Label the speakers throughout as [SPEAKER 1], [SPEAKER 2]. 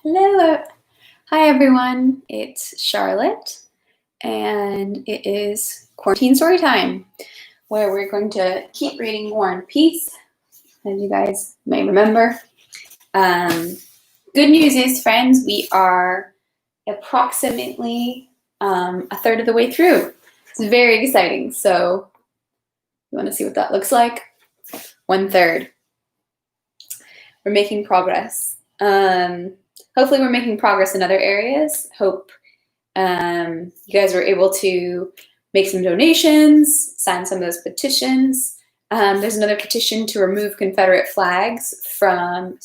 [SPEAKER 1] Hello. Hi, everyone. It's Charlotte, and it is quarantine story time, where we're going to keep reading War and Peace, as you guys may remember. Good news is, friends, we are approximately a third of the way through. It's very exciting. So, you want to see what that looks like? 1/3. We're making progress. Hopefully we're making progress in other areas. Hope you guys were able to make some donations, sign some of those petitions. There's another petition to remove Confederate flags from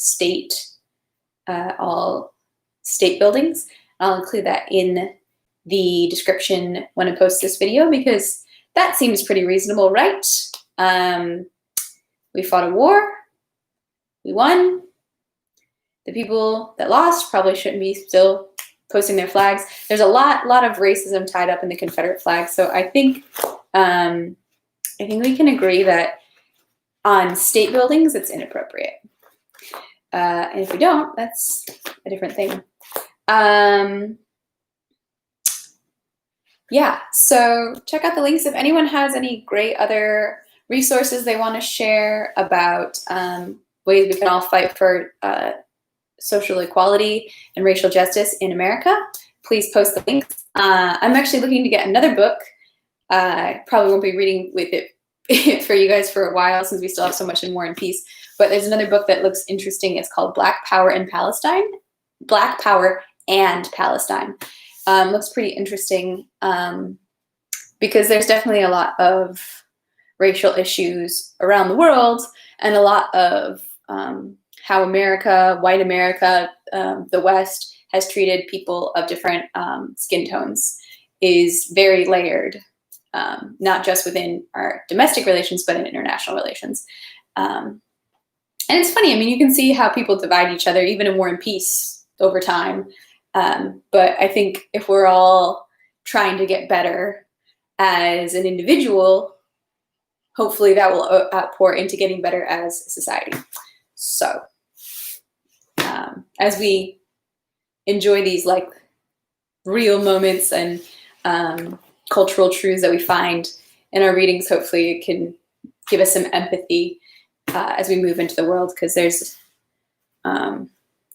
[SPEAKER 1] all state buildings. I'll include that in the description when I post this video because that seems pretty reasonable, right? We fought a war. We won. The people that lost probably shouldn't be still posting their flags. There's a lot of racism tied up in the Confederate flag. So I think we can agree that on state buildings, it's inappropriate. And if we don't, that's a different thing. Yeah, so check out the links. If anyone has any great other resources they want to share about ways we can all fight for social equality and racial justice in America, please post the links. I'm actually looking to get another book. I probably won't be reading with it for you guys for a while since we still have so much in War and Peace, but there's another book that looks interesting. It's called Black Power and Palestine. Black Power and Palestine. Looks pretty interesting because there's definitely a lot of racial issues around the world and a lot of how white America, the West, has treated people of different skin tones is very layered, not just within our domestic relations, but in international relations. And it's funny, I mean, you can see how people divide each other, even in War and Peace over time. But I think if we're all trying to get better as an individual, hopefully that will outpour into getting better as a society. So as we enjoy these like real moments and cultural truths that we find in our readings, hopefully it can give us some empathy as we move into the world, because there's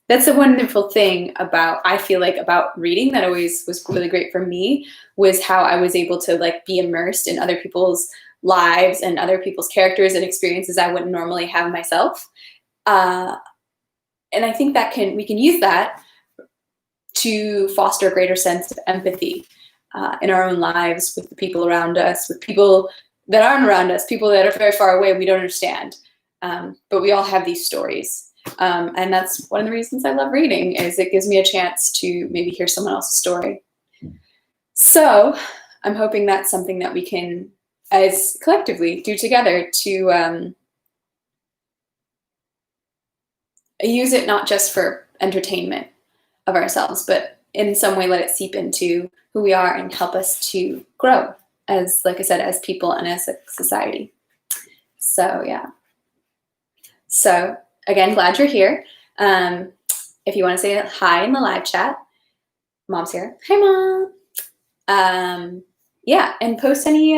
[SPEAKER 1] that's the wonderful thing I feel like about reading that always was really great for me, was how I was able to like be immersed in other people's lives and other people's characters and experiences I wouldn't normally have myself. And I think that we can use that to foster a greater sense of empathy in our own lives, with the people around us, with people that aren't around us, people that are very far away we don't understand. But we all have these stories. And that's one of the reasons I love reading, is it gives me a chance to maybe hear someone else's story. So I'm hoping that's something that we can, as collectively, do together to use it not just for entertainment of ourselves, but in some way let it seep into who we are and help us to grow as, like I said, as people and as a society. So yeah. So again, glad you're here. If you want to say hi in the live chat, Mom's here. Hi, Mom. Yeah, and post any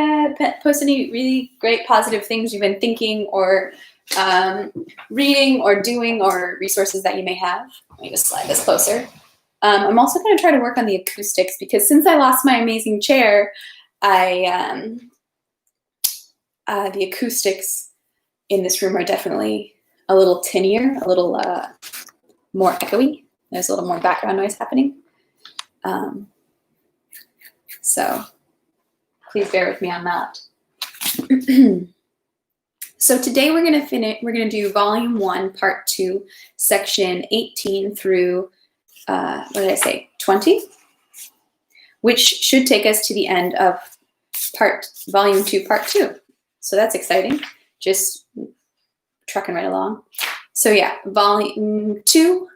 [SPEAKER 1] really great positive things you've been thinking or reading or doing, or resources that you may have. Let me just slide this closer. I'm also going to try to work on the acoustics, because since I lost my amazing chair, the acoustics in this room are definitely a little tinnier, a little more echoey. There's a little more background noise happening. So please bear with me on that. So today we're going to do Volume 1, Part 2, Section 18 through, 20? Which should take us to the end of Volume 2, Part 2. So that's exciting. Just trucking right along. So yeah, Volume 2,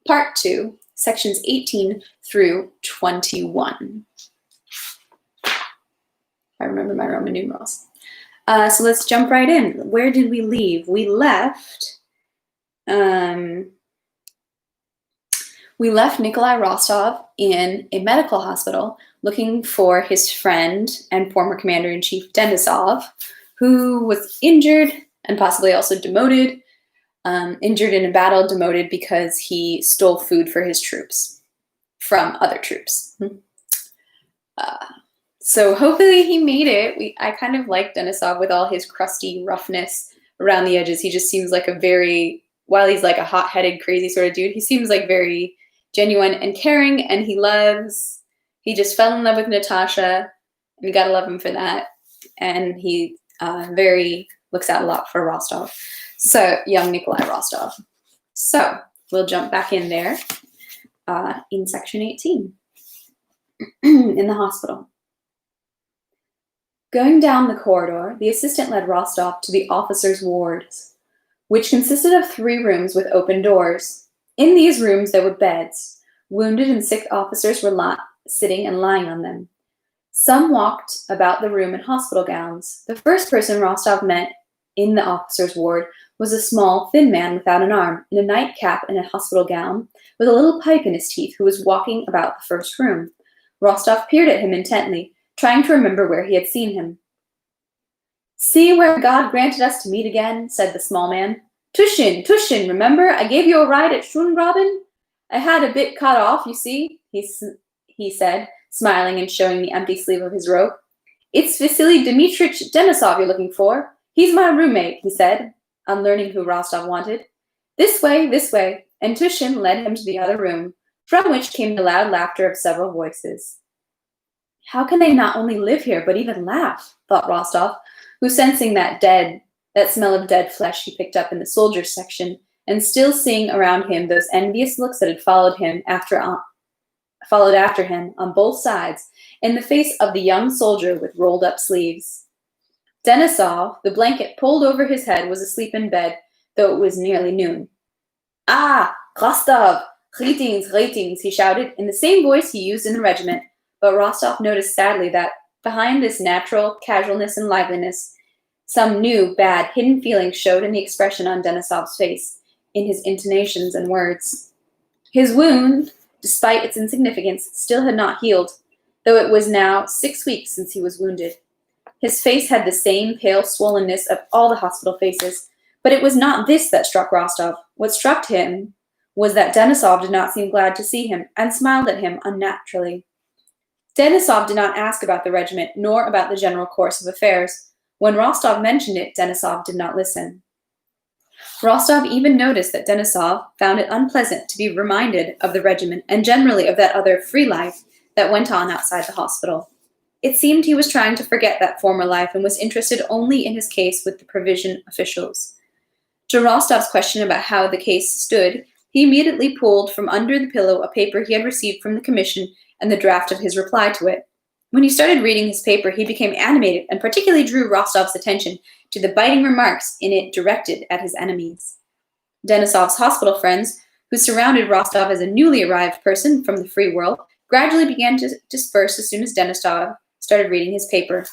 [SPEAKER 1] Part 2, Sections 18 through 21. I remember my Roman numerals. So let's jump right in. Where did we leave? We left We left Nikolai Rostov in a medical hospital looking for his friend and former commander-in-chief Denisov, who was injured and possibly also demoted, injured in a battle, demoted because he stole food for his troops from other troops. So hopefully he made it. I kind of like Denisov with all his crusty roughness around the edges. He just seems like while he's like a hot-headed, crazy sort of dude, he seems like very genuine and caring, and he just fell in love with Natasha, and you gotta love him for that. And he very looks out a lot for Rostov. So, young Nikolai Rostov. So, we'll jump back in there in section 18, in the hospital. Going down the corridor, the assistant led Rostov to the officers' wards, which consisted of 3 rooms with open doors. In these rooms there were beds. Wounded and sick officers were sitting and lying on them. Some walked about the room in hospital gowns. The first person Rostov met in the officers' ward was a small, thin man without an arm, in a nightcap and a hospital gown, with a little pipe in his teeth, who was walking about the first room. Rostov peered at him intently, trying to remember where he had seen him. "See where God granted us to meet again," said the small man. Tushin, remember? I gave you a ride at Schöngraben? I had a bit cut off, you see," he said, smiling and showing the empty sleeve of his robe. "It's Vasily Dmitrich Denisov you're looking for. He's my roommate," he said, on learning who Rostov wanted. This way, and Tushin led him to the other room, from which came the loud laughter of several voices. "How can they not only live here, but even laugh?" thought Rostov, who, sensing that smell of dead flesh he picked up in the soldiers' section, and still seeing around him those envious looks that had followed after him on both sides, in the face of the young soldier with rolled-up sleeves. Denisov, the blanket pulled over his head, was asleep in bed, though it was nearly noon. "Ah, Rostov! Greetings, he shouted, in the same voice he used in the regiment, but Rostov noticed sadly that, behind this natural casualness and liveliness, some new, bad, hidden feeling showed in the expression on Denisov's face, in his intonations and words. His wound, despite its insignificance, still had not healed, though it was now 6 weeks since he was wounded. His face had the same pale swollenness of all the hospital faces, but it was not this that struck Rostov. What struck him was that Denisov did not seem glad to see him, and smiled at him unnaturally. Denisov did not ask about the regiment, nor about the general course of affairs. When Rostov mentioned it, Denisov did not listen. Rostov even noticed that Denisov found it unpleasant to be reminded of the regiment and generally of that other free life that went on outside the hospital. It seemed he was trying to forget that former life and was interested only in his case with the provision officials. To Rostov's question about how the case stood, he immediately pulled from under the pillow a paper he had received from the commission and the draft of his reply to it. When he started reading his paper, he became animated and particularly drew Rostov's attention to the biting remarks in it directed at his enemies. Denisov's hospital friends, who surrounded Rostov as a newly arrived person from the free world, gradually began to disperse as soon as Denisov started reading his paper.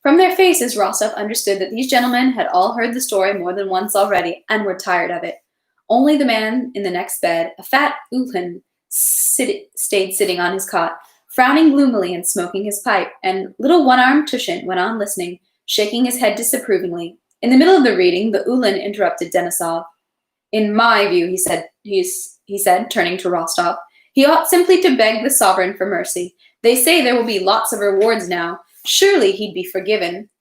[SPEAKER 1] From their faces, Rostov understood that these gentlemen had all heard the story more than once already and were tired of it. Only the man in the next bed, a fat Uhlin, stayed sitting on his cot, frowning gloomily and smoking his pipe, and little one-armed Tushin went on listening, shaking his head disapprovingly. In the middle of the reading, the Uhlin interrupted Denisov. "In my view," he said, turning to Rostov, "he ought simply to beg the sovereign for mercy. They say there will be lots of rewards now. Surely he'd be forgiven."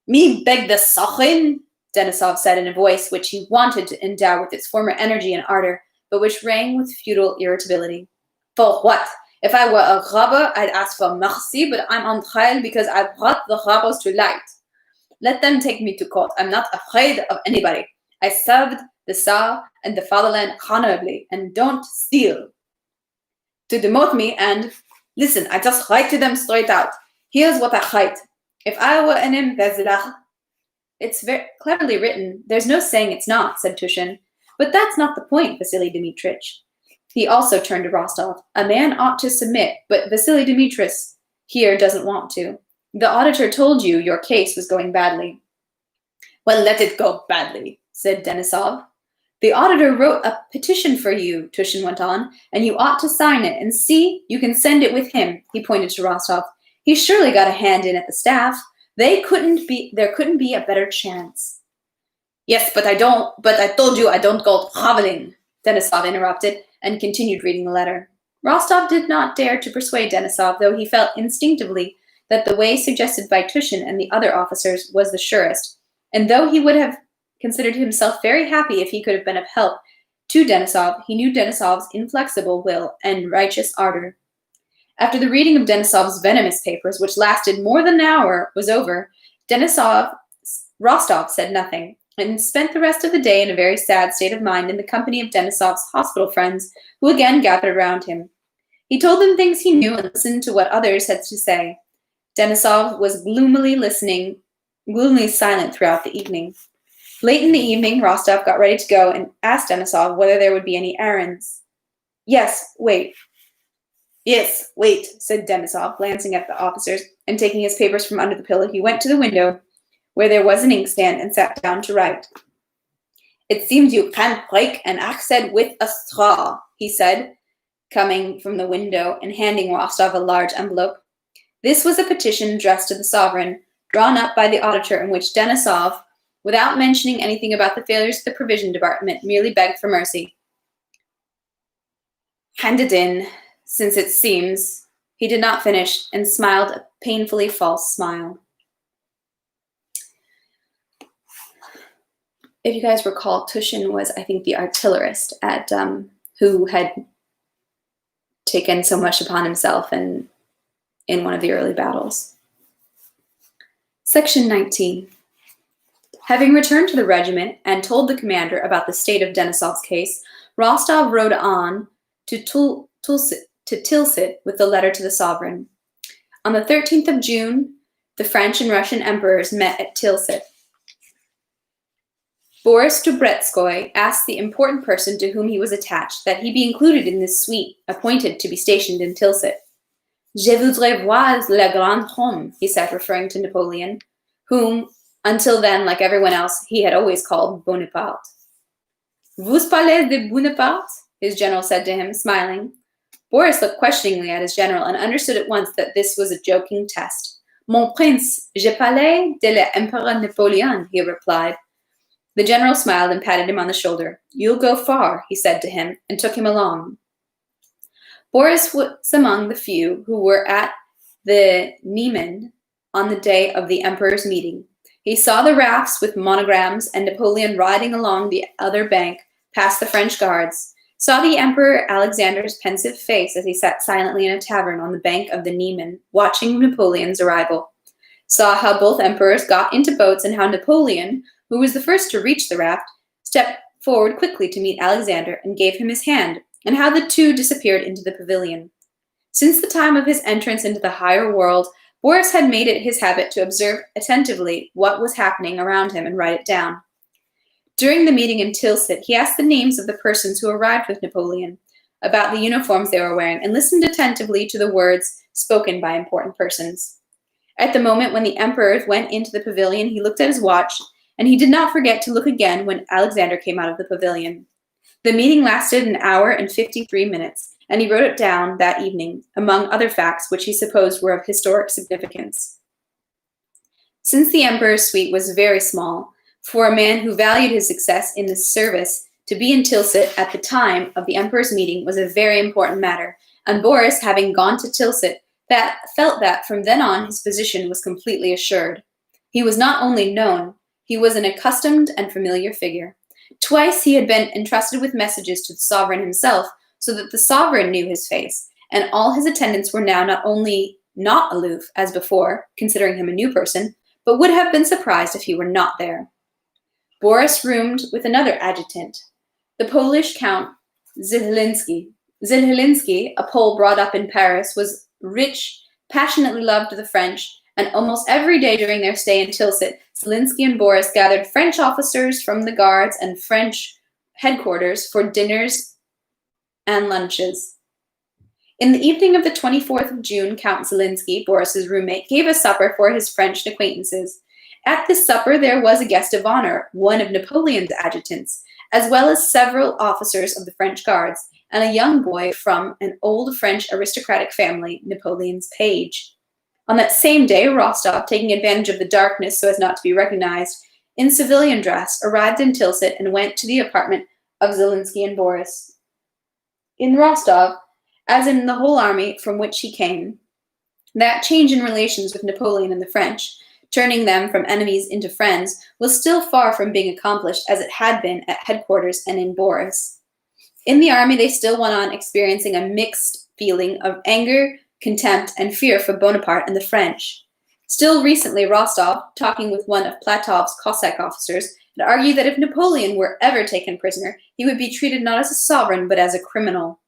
[SPEAKER 1] "Me beg the sovereign?" Denisov said in a voice which he wanted to endow with its former energy and ardor, but which rang with futile irritability. "For what? If I were a robber, I'd ask for mercy, but I'm on trial because I brought the robbers to light. Let them take me to court. I'm not afraid of anybody. I served the Tsar and the fatherland honorably, and don't steal. To demote me and... Listen, I just write to them straight out. Here's what I write. If I were an embezzler..." "It's very cleverly written. There's no saying it's not," said Tushin. "But that's not the point, Vasily Dmitrich." He also turned to Rostov. "A man ought to submit, but Vasily Dmitrich here doesn't want to. The auditor told you your case was going badly." "Well, let it go badly," said Denisov. The auditor wrote a petition for you, Tushin went on, and you ought to sign it. And see, you can send it with him, he pointed to Rostov. He's surely got a hand in at the staff. There couldn't be a better chance. Yes, but I told you I don't go traveling, Denisov interrupted and continued reading the letter. Rostov did not dare to persuade Denisov, though he felt instinctively that the way suggested by Tushin and the other officers was the surest, and though he would have considered himself very happy if he could have been of help to Denisov, he knew Denisov's inflexible will and righteous ardor. After the reading of Denisov's venomous papers, which lasted more than an hour, was over, Rostov said nothing, and spent the rest of the day in a very sad state of mind in the company of Denisov's hospital friends, who again gathered around him. He told them things he knew and listened to what others had to say. Denisov was gloomily silent throughout the evening. Late in the evening, Rostov got ready to go and asked Denisov whether there would be any errands. Yes, wait, said Denisov, glancing at the officers, and taking his papers from under the pillow, he went to the window where there was an inkstand and sat down to write. It seems you can't break an accent with a straw, he said, coming from the window and handing Rostov a large envelope. This was a petition addressed to the sovereign, drawn up by the auditor, in which Denisov, without mentioning anything about the failures of the provision department, merely begged for mercy. Hand it in, since it seems, he did not finish, and smiled a painfully false smile. If you guys recall, Tushin was, I think, the artillerist at who had taken so much upon himself in one of the early battles. Section 19. Having returned to the regiment and told the commander about the state of Denisov's case, Rostov rode on to Tilsit with the letter to the sovereign. On the 13th of June, the French and Russian emperors met at Tilsit. Boris Trubetskoy asked the important person to whom he was attached that he be included in this suite appointed to be stationed in Tilsit. Je voudrais voir le grand homme, he said, referring to Napoleon, whom, until then, like everyone else, he had always called Bonaparte. Vous parlez de Bonaparte? His general said to him, smiling. Boris looked questioningly at his general and understood at once that this was a joking test. Mon prince, je parlais de l'Empereur Napoleon, he replied. The general smiled and patted him on the shoulder. You'll go far, he said to him, and took him along. Boris was among the few who were at the Niemen on the day of the emperor's meeting. He saw the rafts with monograms and Napoleon riding along the other bank past the French guards, saw the Emperor Alexander's pensive face as he sat silently in a tavern on the bank of the Niemen, watching Napoleon's arrival, saw how both emperors got into boats and how Napoleon, who was the first to reach the raft, stepped forward quickly to meet Alexander and gave him his hand, and how the two disappeared into the pavilion. Since the time of his entrance into the higher world, Boris had made it his habit to observe attentively what was happening around him and write it down. During the meeting in Tilsit, he asked the names of the persons who arrived with Napoleon, about the uniforms they were wearing, and listened attentively to the words spoken by important persons. At the moment when the emperor went into the pavilion, he looked at his watch, and he did not forget to look again when Alexander came out of the pavilion. The meeting lasted an hour and 53 minutes, and he wrote it down that evening, among other facts which he supposed were of historic significance. Since the emperor's suite was very small, for a man who valued his success in the service, to be in Tilsit at the time of the emperor's meeting was a very important matter, and Boris, having gone to Tilsit, felt that from then on his position was completely assured. He was not only known, he was an accustomed and familiar figure. Twice he had been entrusted with messages to the sovereign himself, so that the sovereign knew his face, and all his attendants were now not only not aloof, as before, considering him a new person, but would have been surprised if he were not there. Boris roomed with another adjutant, the Polish Count Zilhalinsky. Zilhalinsky, a Pole brought up in Paris, was rich, passionately loved the French, and almost every day during their stay in Tilsit, Zelinsky and Boris gathered French officers from the guards and French headquarters for dinners and lunches. In the evening of the 24th of June, Count Zelinsky, Boris's roommate, gave a supper for his French acquaintances. At this supper, there was a guest of honor, one of Napoleon's adjutants, as well as several officers of the French Guards, and a young boy from an old French aristocratic family, Napoleon's page. On that same day, Rostov, taking advantage of the darkness so as not to be recognized, in civilian dress, arrived in Tilsit and went to the apartment of Zelensky and Boris. In Rostov, as in the whole army from which he came, that change in relations with Napoleon and the French, turning them from enemies into friends, was still far from being accomplished as it had been at headquarters and in Boris. In the army, they still went on experiencing a mixed feeling of anger, contempt, and fear for Bonaparte and the French. Still recently, Rostov, talking with one of Platov's Cossack officers, had argued that if Napoleon were ever taken prisoner, he would be treated not as a sovereign, but as a criminal.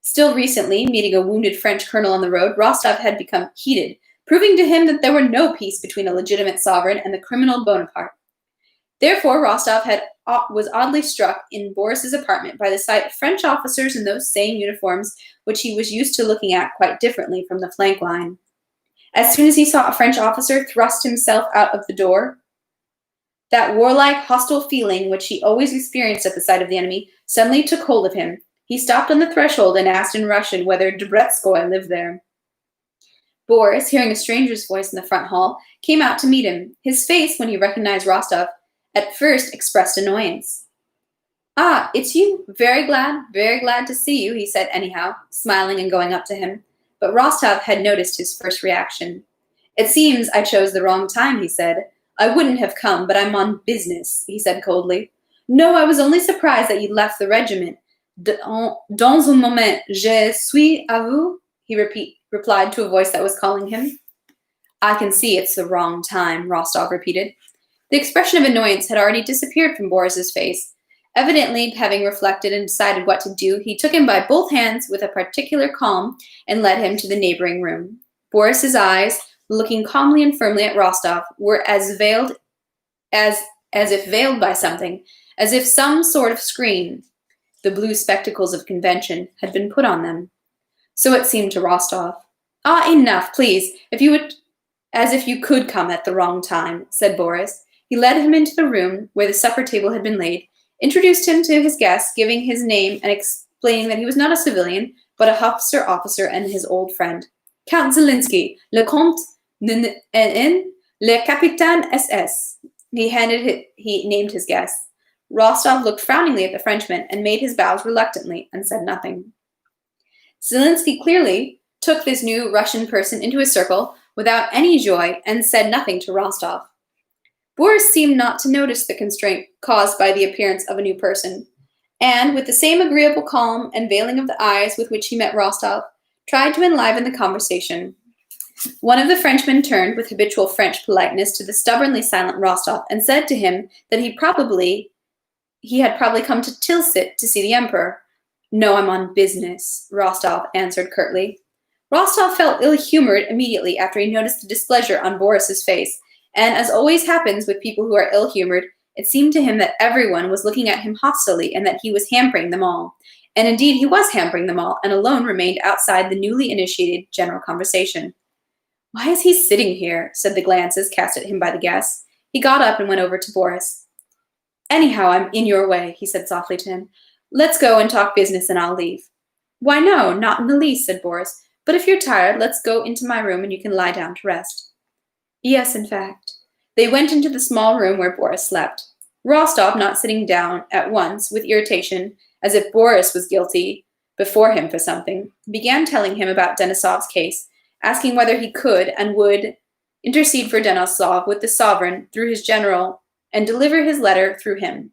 [SPEAKER 1] Still recently, meeting a wounded French colonel on the road, Rostov had become heated, proving to him that there were no peace between a legitimate sovereign and the criminal Bonaparte. Therefore, Rostov was oddly struck in Boris's apartment by the sight of French officers in those same uniforms which he was used to looking at quite differently from the flank line. As soon as he saw a French officer thrust himself out of the door, that warlike, hostile feeling which he always experienced at the sight of the enemy suddenly took hold of him. He stopped on the threshold and asked in Russian whether Debretskoy lived there. Boris, hearing a stranger's voice in the front hall, came out to meet him. His face, when he recognized Rostov, at first expressed annoyance. "Ah, it's you. Very glad to see you," he said anyhow, smiling and going up to him. But Rostov had noticed his first reaction. "It seems I chose the wrong time," he said. "I wouldn't have come, but I'm on business," he said coldly. "No, I was only surprised that you'd left the regiment. Dans un moment, je suis à vous," he replied to a voice that was calling him. "I can see it's the wrong time," Rostov repeated. The expression of annoyance had already disappeared from Boris's face. Evidently, having reflected and decided what to do, he took him by both hands with a particular calm and led him to the neighboring room. Boris's eyes, looking calmly and firmly at Rostov, were as if veiled by something, as if some sort of screen, the blue spectacles of convention, had been put on them. So it seemed to Rostov. "Ah, enough, please, as if you could come at the wrong time," said Boris. He led him into the room where the supper table had been laid, introduced him to his guests, giving his name and explaining that he was not a civilian, but a Hussar officer and his old friend. "Count Zelensky, le Comte N, le Capitaine SS." He named his guests. Rostov looked frowningly at the Frenchman and made his bows reluctantly and said nothing. Zelensky clearly took this new Russian person into his circle without any joy and said nothing to Rostov. Boris seemed not to notice the constraint caused by the appearance of a new person, and, with the same agreeable calm and veiling of the eyes with which he met Rostov, tried to enliven the conversation. One of the Frenchmen turned with habitual French politeness to the stubbornly silent Rostov and said to him that he had probably come to Tilsit to see the Emperor. "No, I'm on business," Rostov answered curtly. Rostov felt ill-humored immediately after he noticed the displeasure on Boris's face, and as always happens with people who are ill-humored, it seemed to him that everyone was looking at him hostilely and that he was hampering them all. And indeed he was hampering them all, and alone remained outside the newly initiated general conversation. "Why is he sitting here?" said the glances cast at him by the guests. He got up and went over to Boris. "Anyhow, I'm in your way," he said softly to him. "Let's go and talk business and I'll leave." "Why, no, not in the least," said Boris. "But if you're tired, let's go into my room and you can lie down to rest." Yes, in fact. They went into the small room where Boris slept. Rostov, not sitting down at once, with irritation, as if Boris was guilty before him for something, began telling him about Denisov's case, asking whether he could and would intercede for Denisov with the sovereign through his general and deliver his letter through him.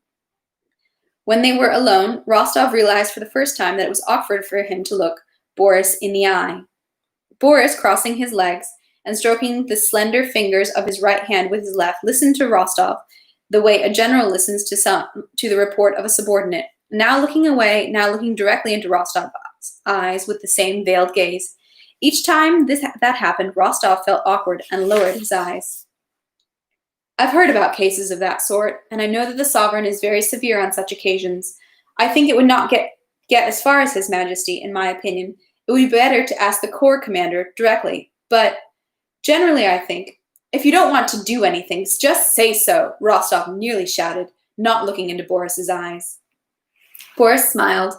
[SPEAKER 1] When they were alone, Rostov realized for the first time that it was awkward for him to look Boris in the eye. Boris, crossing his legs and stroking the slender fingers of his right hand with his left, listened to Rostov the way a general listens to the report of a subordinate, now looking away, now looking directly into Rostov's eyes with the same veiled gaze. Each time that happened, Rostov felt awkward and lowered his eyes. "I've heard about cases of that sort, and I know that the sovereign is very severe on such occasions. I think it would not get as far as His Majesty, in my opinion. It would be better to ask the corps commander directly, but generally, I think, if you don't want to do anything, just say so," Rostov nearly shouted, not looking into Boris's eyes. Boris smiled.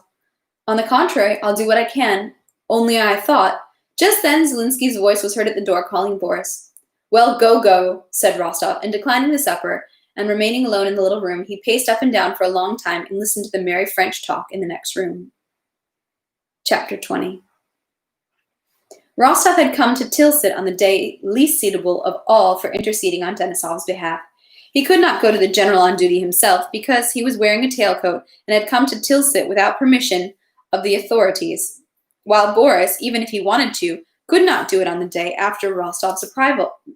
[SPEAKER 1] On the contrary, I'll do what I can. Only I thought. Just then, Zelinsky's voice was heard at the door calling Boris. Well, go, said Rostov, and declining the supper, and remaining alone in the little room, he paced up and down for a long time and listened to the merry French talk in the next room. Chapter 20. Rostov had come to Tilsit on the day least suitable of all for interceding on Denisov's behalf. He could not go to the general on duty himself because he was wearing a tailcoat and had come to Tilsit without permission of the authorities, while Boris, even if he wanted to, could not do it on the day after Rostov's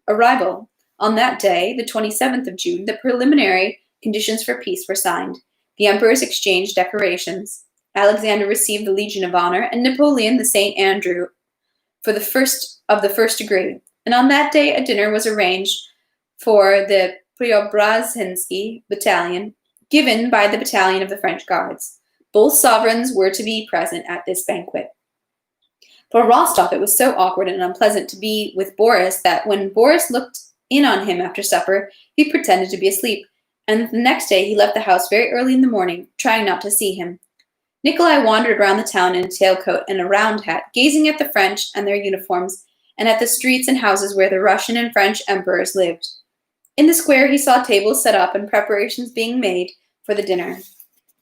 [SPEAKER 1] arrival. On that day, the 27th of June, the preliminary conditions for peace were signed. The emperors exchanged decorations. Alexander received the Legion of Honor, and Napoleon the St. Andrew for the first degree. And on that day, a dinner was arranged for the Preobrazhensky battalion, given by the battalion of the French Guards. Both sovereigns were to be present at this banquet. For Rostov, it was so awkward and unpleasant to be with Boris that when Boris looked in on him after supper, he pretended to be asleep, and the next day he left the house very early in the morning, trying not to see him. Nikolai wandered around the town in a tailcoat and a round hat, gazing at the French and their uniforms, and at the streets and houses where the Russian and French emperors lived. In the square he saw tables set up and preparations being made for the dinner.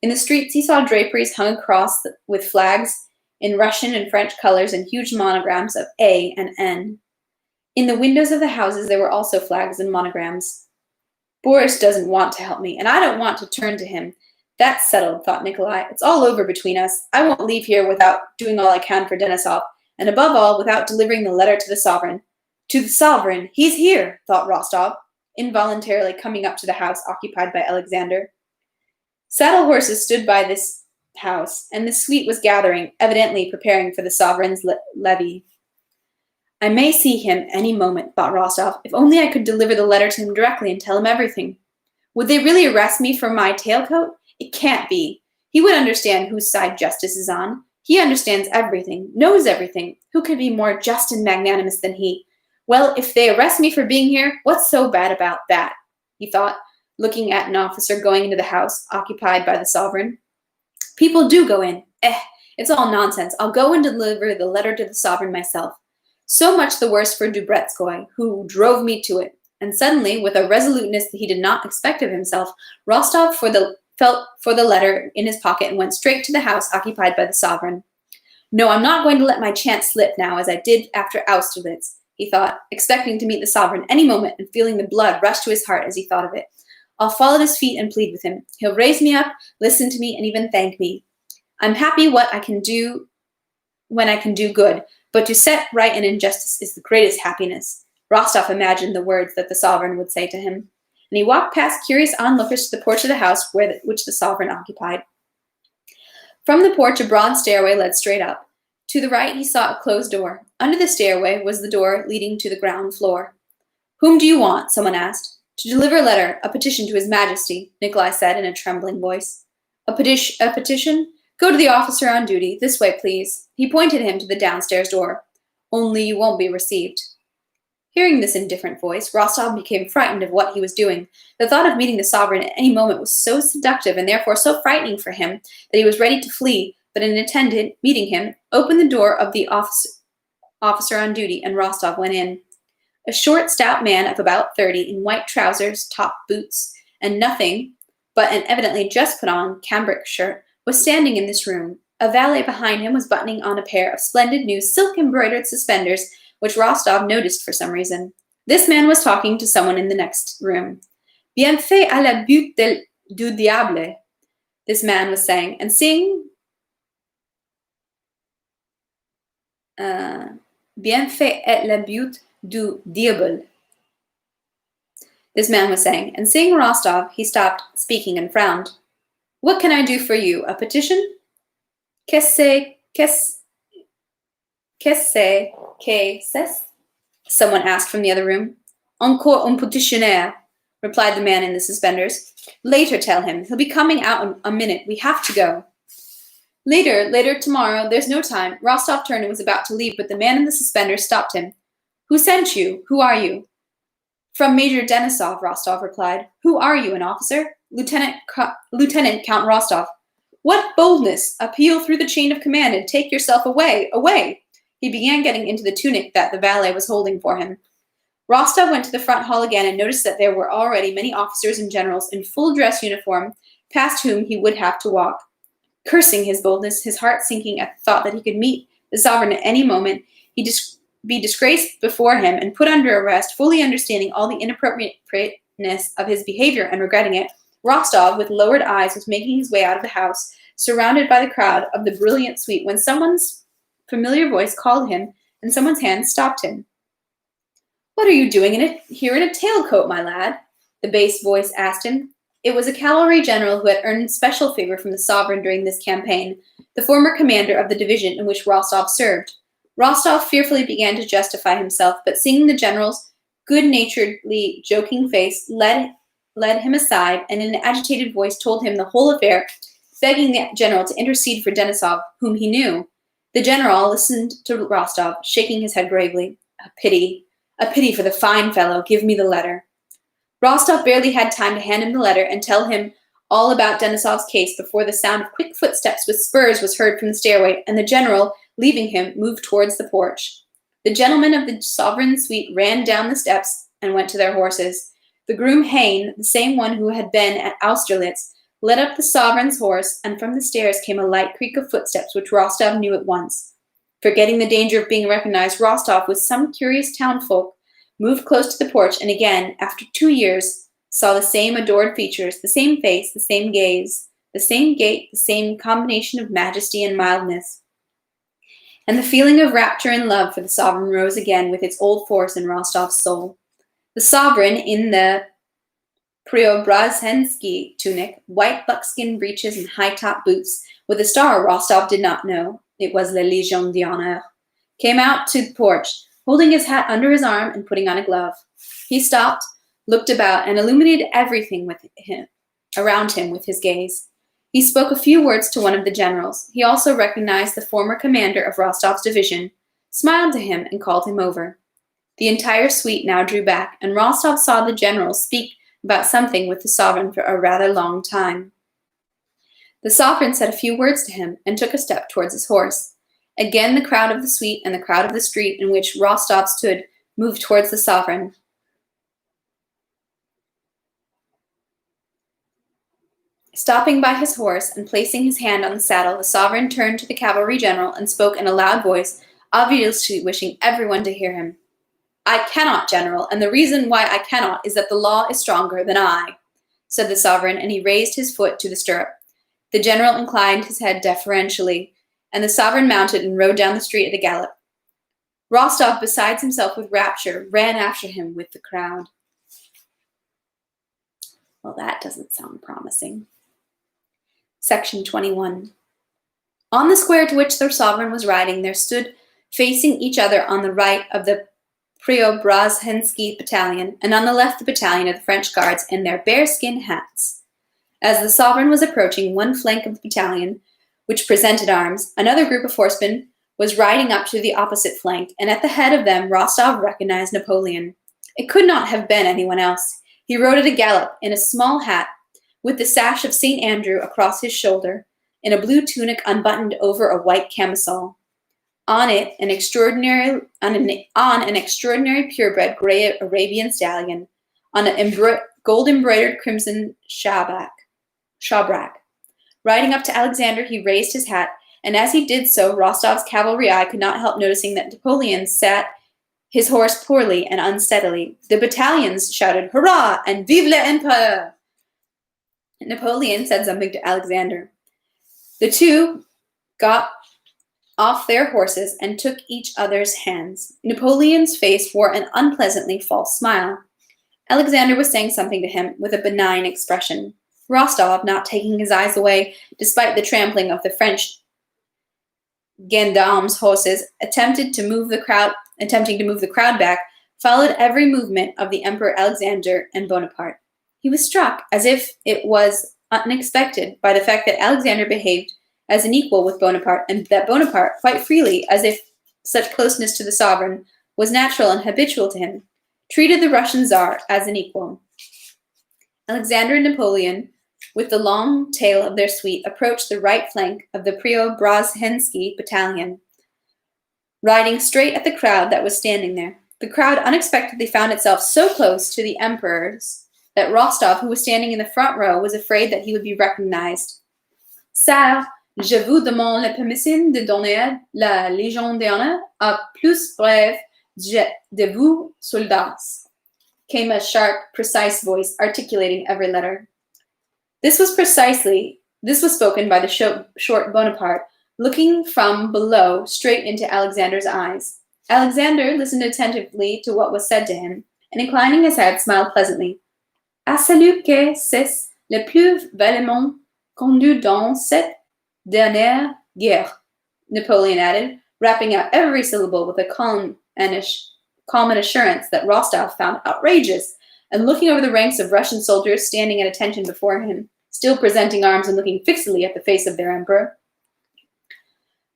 [SPEAKER 1] In the streets he saw draperies hung across with flags in Russian and French colors and huge monograms of A and N. In the windows of the houses there were also flags and monograms. Boris doesn't want to help me, and I don't want to turn to him. That's settled, thought Nikolai. It's all over between us. I won't leave here without doing all I can for Denisov, and above all, without delivering the letter to the sovereign. To the sovereign! He's here, thought Rostov, involuntarily coming up to the house occupied by Alexander. Saddle horses stood by this house, and the suite was gathering, evidently preparing for the sovereign's levee. I may see him any moment, thought Rostov, if only I could deliver the letter to him directly and tell him everything. Would they really arrest me for my tailcoat? It can't be. He would understand whose side justice is on. He understands everything, knows everything. Who could be more just and magnanimous than he? Well, if they arrest me for being here, what's so bad about that? He thought, looking at an officer going into the house occupied by the sovereign. People do go in. It's all nonsense. I'll go and deliver the letter to the sovereign myself. So much the worse for Dubretskoy, who drove me to it. And suddenly, with a resoluteness that he did not expect of himself, Rostov felt for the letter in his pocket and went straight to the house occupied by the sovereign. No, I'm not going to let my chance slip now as I did after Austerlitz, he thought, expecting to meet the sovereign any moment and feeling the blood rush to his heart as he thought of it. I'll fall at his feet and plead with him. He'll raise me up, listen to me, and even thank me. I'm happy what I can do when I can do good, but to set right an injustice is the greatest happiness. Rostov imagined the words that the sovereign would say to him, and he walked past curious onlookers to the porch of the house which the sovereign occupied. From the porch, a broad stairway led straight up. To the right, he saw a closed door. Under the stairway was the door leading to the ground floor. Whom do you want? Someone asked. To deliver a letter, a petition to His Majesty, Nikolai said in a trembling voice. A petition? Go to the officer on duty. This way, please. He pointed him to the downstairs door. Only you won't be received. Hearing this indifferent voice, Rostov became frightened of what he was doing. The thought of meeting the sovereign at any moment was so seductive and therefore so frightening for him that he was ready to flee, but an attendant, meeting him, opened the door of the officer on duty, and Rostov went in. A short, stout man of about 30 in white trousers, top boots, and nothing but an evidently just put on cambric shirt was standing in this room. A valet behind him was buttoning on a pair of splendid new silk-embroidered suspenders, which Rostov noticed for some reason. This man was talking to someone in the next room. Bien fait à la butte du diable, this man was saying, and seeing bien fait à la butte du diable. This man was saying, and seeing Rostov, he stopped speaking and frowned. What can I do for you? A petition? Qu'est-ce que c'est? Someone asked from the other room. Encore un pétitionnaire, replied the man in the suspenders. Later, tell him. He'll be coming out in a minute. We have to go. Later, tomorrow. There's no time. Rostov turned and was about to leave, but the man in the suspenders stopped him. Who sent you? Who are you? From Major Denisov, Rostov replied. Who are you, an officer? Lieutenant Count Rostov. What boldness! Appeal through the chain of command and take yourself away, away! He began getting into the tunic that the valet was holding for him. Rostov went to the front hall again and noticed that there were already many officers and generals in full dress uniform, past whom he would have to walk. Cursing his boldness, his heart sinking at the thought that he could meet the sovereign at any moment, he'd be disgraced before him and put under arrest, fully understanding all the inappropriateness of his behavior and regretting it, Rostov, with lowered eyes, was making his way out of the house, surrounded by the crowd of the brilliant suite, when someone's familiar voice called him and someone's hand stopped him. "What are you doing here in a tailcoat, my lad?" the bass voice asked him. It was a cavalry general who had earned special favor from the sovereign during this campaign, the former commander of the division in which Rostov served. Rostov fearfully began to justify himself, but seeing the general's good-naturedly joking face, led him aside, and in an agitated voice told him the whole affair, begging the general to intercede for Denisov, whom he knew. The general listened to Rostov, shaking his head gravely. A pity for the fine fellow. Give me the letter." Rostov barely had time to hand him the letter and tell him all about Denisov's case before the sound of quick footsteps with spurs was heard from the stairway, and the general, leaving him, moved towards the porch. The gentlemen of the sovereign's suite ran down the steps and went to their horses. The groom Hain, the same one who had been at Austerlitz, led up the sovereign's horse, and from the stairs came a light creak of footsteps which Rostov knew at once. Forgetting the danger of being recognized, Rostov, with some curious townfolk, moved close to the porch and again, after 2 years, saw the same adored features, the same face, the same gaze, the same gait, the same combination of majesty and mildness. And the feeling of rapture and love for the sovereign rose again with its old force in Rostov's soul. The sovereign, in the Preobrazhensky tunic, white buckskin breeches, and high-top boots, with a star Rostov did not know, it was La Légion d'honneur, came out to the porch, holding his hat under his arm and putting on a glove. He stopped, looked about, and illuminated everything around him with his gaze. He spoke a few words to one of the generals. He also recognized the former commander of Rostov's division, smiled to him, and called him over. The entire suite now drew back, and Rostov saw the general speak about something with the sovereign for a rather long time. The sovereign said a few words to him and took a step towards his horse. Again, the crowd of the suite and the crowd of the street in which Rostov stood moved towards the sovereign. Stopping by his horse and placing his hand on the saddle, the sovereign turned to the cavalry general and spoke in a loud voice, obviously wishing everyone to hear him. "I cannot, general, and the reason why I cannot is that the law is stronger than I," said the sovereign, and he raised his foot to the stirrup. The general inclined his head deferentially, and the sovereign mounted and rode down the street at a gallop. Rostov, besides himself with rapture, ran after him with the crowd. Well, that doesn't sound promising. Section 21. On the square to which the sovereign was riding, there stood facing each other on the right of the Preobrazhensky battalion, and on the left the battalion of the French Guards in their bearskin hats. As the sovereign was approaching one flank of the battalion, which presented arms, another group of horsemen was riding up to the opposite flank, and at the head of them Rostov recognized Napoleon. It could not have been anyone else. He rode at a gallop, in a small hat, with the sash of St. Andrew across his shoulder, in a blue tunic unbuttoned over a white camisole. On it, an extraordinary purebred gray Arabian stallion, on a gold-embroidered crimson shabrak. Riding up to Alexander, he raised his hat, and as he did so, Rostov's cavalry eye could not help noticing that Napoleon sat his horse poorly and unsteadily. The battalions shouted, "Hurrah!" and "Vive l'Empereur!" Napoleon said something to Alexander. The two got off their horses and took each other's hands. Napoleon's face wore an unpleasantly false smile. Alexander was saying something to him with a benign expression. Rostov, not taking his eyes away, despite the trampling of the French gendarmes' horses, attempting to move the crowd back, followed every movement of the Emperor Alexander and Bonaparte. He was struck, as if it was unexpected, by the fact that Alexander behaved as an equal with Bonaparte, and that Bonaparte, quite freely, as if such closeness to the sovereign was natural and habitual to him, treated the Russian Tsar as an equal. Alexander and Napoleon with the long tail of their suite, approached the right flank of the Preobrazhensky battalion, riding straight at the crowd that was standing there. The crowd unexpectedly found itself so close to the emperor's that Rostov, who was standing in the front row, was afraid that he would be recognized. Sire, je vous demande la permission de donner la Légion d'honneur à plus brève de vous, soldats, came a sharp, precise voice, articulating every letter. This was spoken by the short Bonaparte, looking from below straight into Alexander's eyes. Alexander listened attentively to what was said to him, and inclining his head, smiled pleasantly. À celui que c'est le plus vaillamment conduit dans cette dernière guerre, Napoleon added, rapping out every syllable with a calm and assurance that Rostov found outrageous, and looking over the ranks of Russian soldiers standing at attention before him, still presenting arms and looking fixedly at the face of their emperor.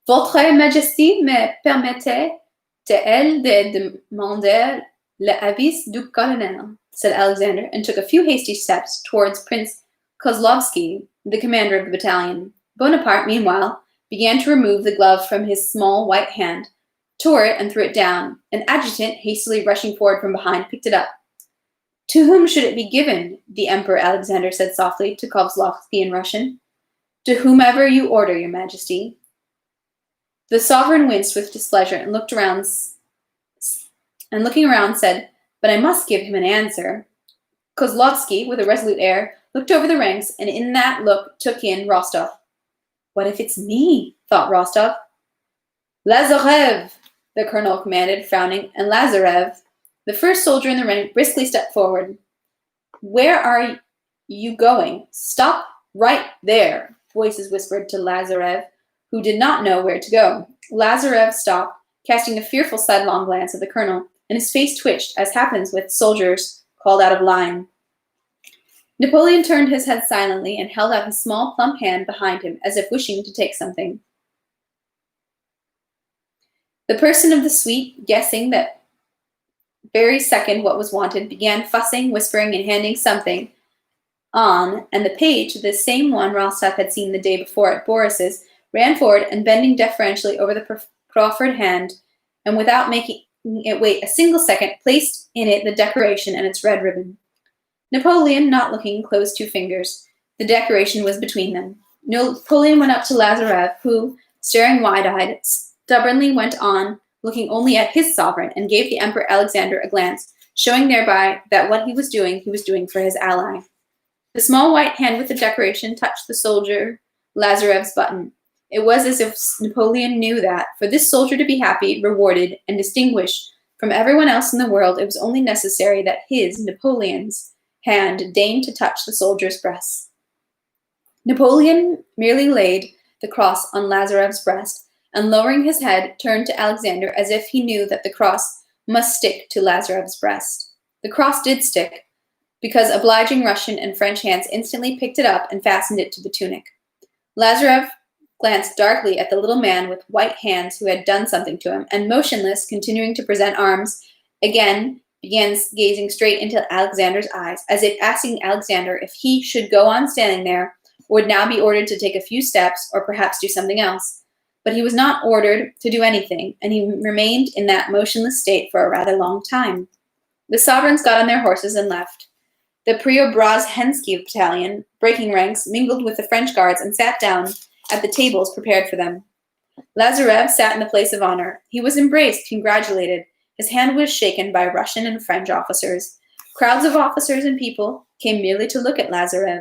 [SPEAKER 1] Votre Majesté me permettez-elle de demander l'avis du colonel, said Alexander, and took a few hasty steps towards Prince Kozlovsky, the commander of the battalion. Bonaparte, meanwhile, began to remove the glove from his small white hand, tore it and threw it down. An adjutant, hastily rushing forward from behind, picked it up. To whom should it be given? The Emperor Alexander said softly to Kozlovsky in Russian. To whomever you order, Your Majesty. The sovereign winced with displeasure and looking around said, But I must give him an answer. Kozlovsky, with a resolute air, looked over the ranks, and in that look took in Rostov. What if it's me? Thought Rostov. Lazarev, the colonel commanded, frowning, and Lazarev, the first soldier in the rank, briskly stepped forward. Where are you going? Stop right there, voices whispered to Lazarev, who did not know where to go. Lazarev stopped, casting a fearful sidelong glance at the colonel, and his face twitched, as happens with soldiers called out of line. Napoleon turned his head silently and held out his small, plump hand behind him, as if wishing to take something. The person of the suite, guessing that very second what was wanted, began fussing, whispering, and handing something on, and the page, the same one Rostov had seen the day before at Boris's, ran forward and, bending deferentially over the proffered hand, and without making it wait a single second, placed in it the decoration and its red ribbon. Napoleon, not looking, closed two fingers. The decoration was between them. Napoleon went up to Lazarev, who, staring wide-eyed, stubbornly went on, looking only at his sovereign, and gave the Emperor Alexander a glance, showing thereby that what he was doing for his ally. The small white hand with the decoration touched the soldier Lazarev's button. It was as if Napoleon knew that, for this soldier to be happy, rewarded, and distinguished from everyone else in the world, it was only necessary that his, Napoleon's, hand deigned to touch the soldier's breast. Napoleon merely laid the cross on Lazarev's breast, and lowering his head, turned to Alexander as if he knew that the cross must stick to Lazarev's breast. The cross did stick, because obliging Russian and French hands instantly picked it up and fastened it to the tunic. Lazarev glanced darkly at the little man with white hands who had done something to him, and motionless, continuing to present arms, again began gazing straight into Alexander's eyes, as if asking Alexander if he should go on standing there, or would now be ordered to take a few steps, or perhaps do something else. But he was not ordered to do anything, and he remained in that motionless state for a rather long time. The sovereigns got on their horses and left. The Preobrazhensky battalion, breaking ranks, mingled with the French guards and sat down at the tables prepared for them. Lazarev sat in the place of honor. He was embraced, congratulated. His hand was shaken by Russian and French officers. Crowds of officers and people came merely to look at Lazarev.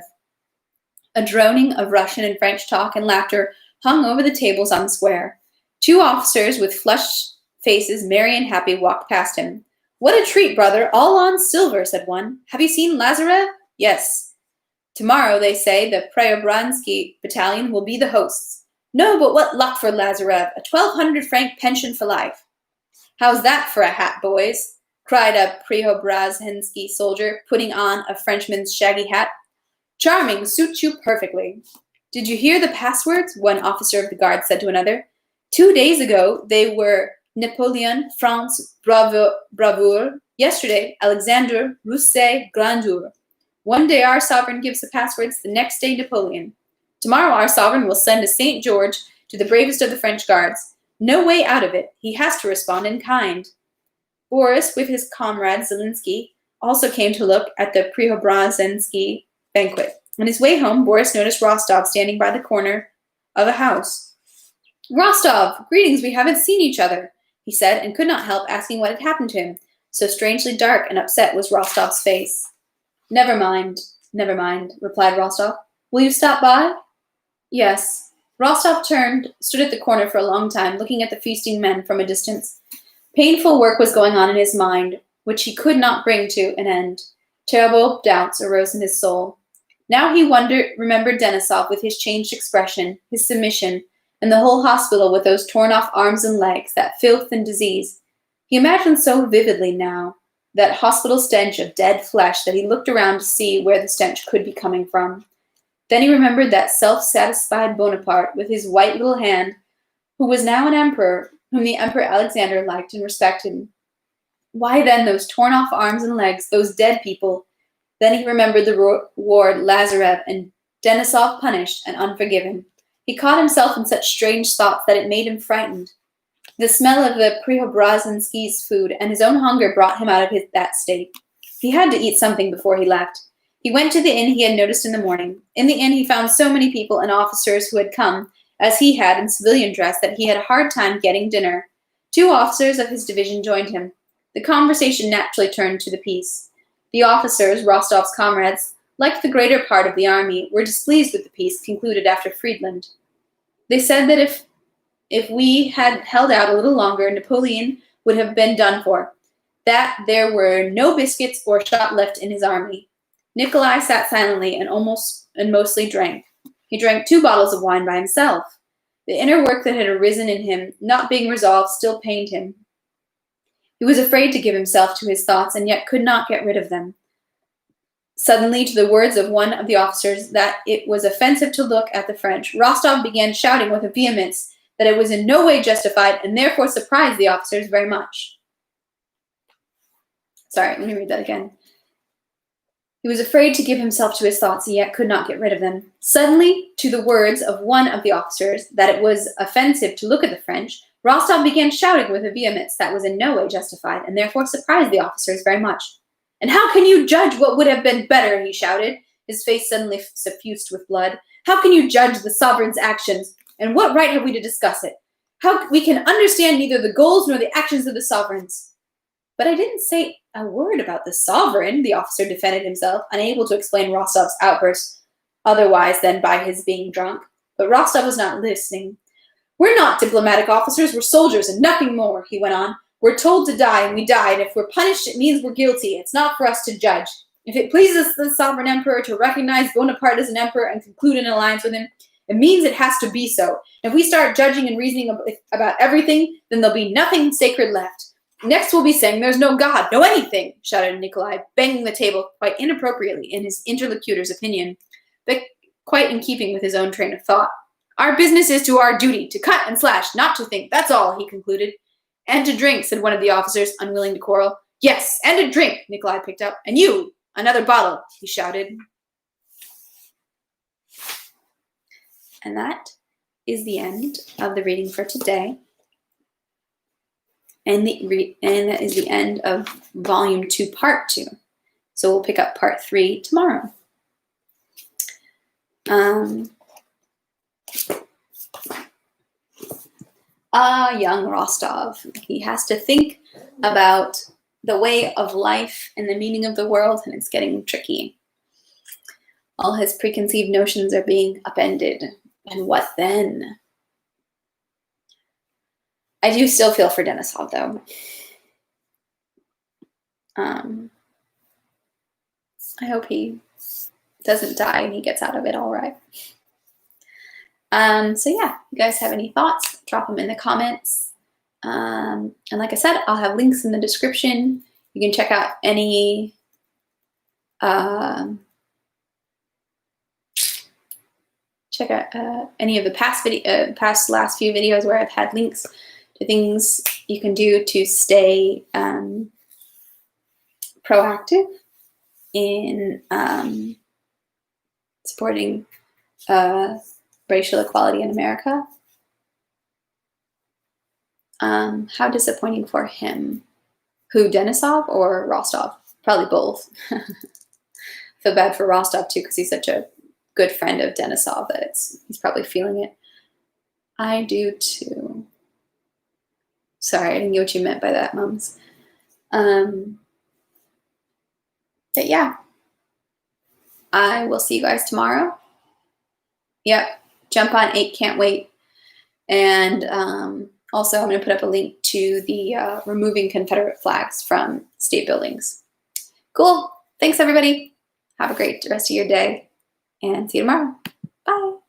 [SPEAKER 1] A droning of Russian and French talk and laughter hung over the tables on the square. Two officers with flushed faces, merry and happy, walked past him. What a treat, brother, all on silver, said one. Have you seen Lazarev? Yes. Tomorrow, they say, the Preobrazhensky battalion will be the hosts. No, but what luck for Lazarev, a 1,200-franc pension for life. How's that for a hat, boys? Cried a Preobrazhensky soldier, putting on a Frenchman's shaggy hat. Charming, suits you perfectly. Did you hear the passwords? One officer of the guard said to another. 2 days ago, they were Napoleon, France, bravoure. Yesterday, Alexander, Russet, grandeur. One day our sovereign gives the passwords, the next day Napoleon. Tomorrow our sovereign will send a St. George to the bravest of the French guards. No way out of it. He has to respond in kind. Boris, with his comrade Zelensky, also came to look at the Preobrazhensky banquet. On his way home, Boris noticed Rostov standing by the corner of a house. Rostov, greetings, we haven't seen each other, he said, and could not help asking what had happened to him. So strangely dark and upset was Rostov's face. Never mind, replied Rostov. Will you stop by? Yes. Rostov stood at the corner for a long time, looking at the feasting men from a distance. Painful work was going on in his mind, which he could not bring to an end. Terrible doubts arose in his soul. Now he remembered Denisov with his changed expression, his submission, and the whole hospital with those torn-off arms and legs, that filth and disease. He imagined so vividly now that hospital stench of dead flesh that he looked around to see where the stench could be coming from. Then he remembered that self-satisfied Bonaparte with his white little hand, who was now an emperor, whom the Emperor Alexander liked and respected. Why then those torn-off arms and legs, those dead people? Then he remembered the ward Lazarev and Denisov punished and unforgiven. He caught himself in such strange thoughts that it made him frightened. The smell of the Preobrazhensky's food and his own hunger brought him out of that state. He had to eat something before he left. He went to the inn he had noticed in the morning. In the inn he found so many people and officers who had come, as he had, in civilian dress, that he had a hard time getting dinner. 2 officers of his division joined him. The conversation naturally turned to the peace. The officers, Rostov's comrades, like the greater part of the army, were displeased with the peace concluded after Friedland. They said that if we had held out a little longer, Napoleon would have been done for, that there were no biscuits or shot left in his army. Nikolai sat silently and mostly drank. He drank 2 bottles of wine by himself. The inner work that had arisen in him, not being resolved, still pained him. He was afraid to give himself to his thoughts, and yet could not get rid of them. Suddenly, to the words of one of the officers that it was offensive to look at the French, Rostov began shouting with a vehemence that it was in no way justified, and therefore surprised the officers very much. Sorry, let me read that again. He was afraid to give himself to his thoughts, and yet could not get rid of them. Suddenly, to the words of one of the officers that it was offensive to look at the French, Rostov began shouting with a vehemence that was in no way justified, and therefore surprised the officers very much. "And how can you judge what would have been better?" he shouted, his face suddenly suffused with blood. "How can you judge the sovereign's actions? And what right have we to discuss it? How we can understand neither the goals nor the actions of the sovereigns?" "But I didn't say a word about the sovereign," the officer defended himself, unable to explain Rostov's outburst otherwise than by his being drunk. But Rostov was not listening. "We're not diplomatic officers, we're soldiers and nothing more," he went on. "We're told to die, and we die, and if we're punished, it means we're guilty. It's not for us to judge. If it pleases the sovereign emperor to recognize Bonaparte as an emperor and conclude an alliance with him, it means it has to be so. If we start judging and reasoning about everything, then there'll be nothing sacred left. Next we'll be saying there's no God, no anything," shouted Nikolai, banging the table quite inappropriately in his interlocutor's opinion, but quite in keeping with his own train of thought. "Our business is to our duty, to cut and slash, not to think, that's all," he concluded. "And to drink," said one of the officers, unwilling to quarrel. "Yes, and to drink," Nikolai picked up. "And you, another bottle," he shouted. And that is the end of the reading for today. And that is the end of Volume 2, Part 2. So we'll pick up Part 3 tomorrow. Young Rostov. He has to think about the way of life and the meaning of the world, and it's getting tricky. All his preconceived notions are being upended. And what then? I do still feel for Denisov, though. I hope he doesn't die and he gets out of it all right. So yeah, you guys have any thoughts, drop them in the comments. And like I said, I'll have links in the description. You can check out any of the past last few videos where I've had links to things you can do to stay proactive in supporting racial equality in America. How disappointing for him. Who, Denisov or Rostov? Probably both. Feel bad for Rostov too, because he's such a good friend of Denisov that he's probably feeling it. I do too. Sorry, I didn't get what you meant by that, Mums. But yeah, I will see you guys tomorrow. Yep, jump on 8, can't wait. And also, I'm going to put up a link to the removing Confederate flags from state buildings. Cool. Thanks, everybody. Have a great rest of your day, and see you tomorrow. Bye.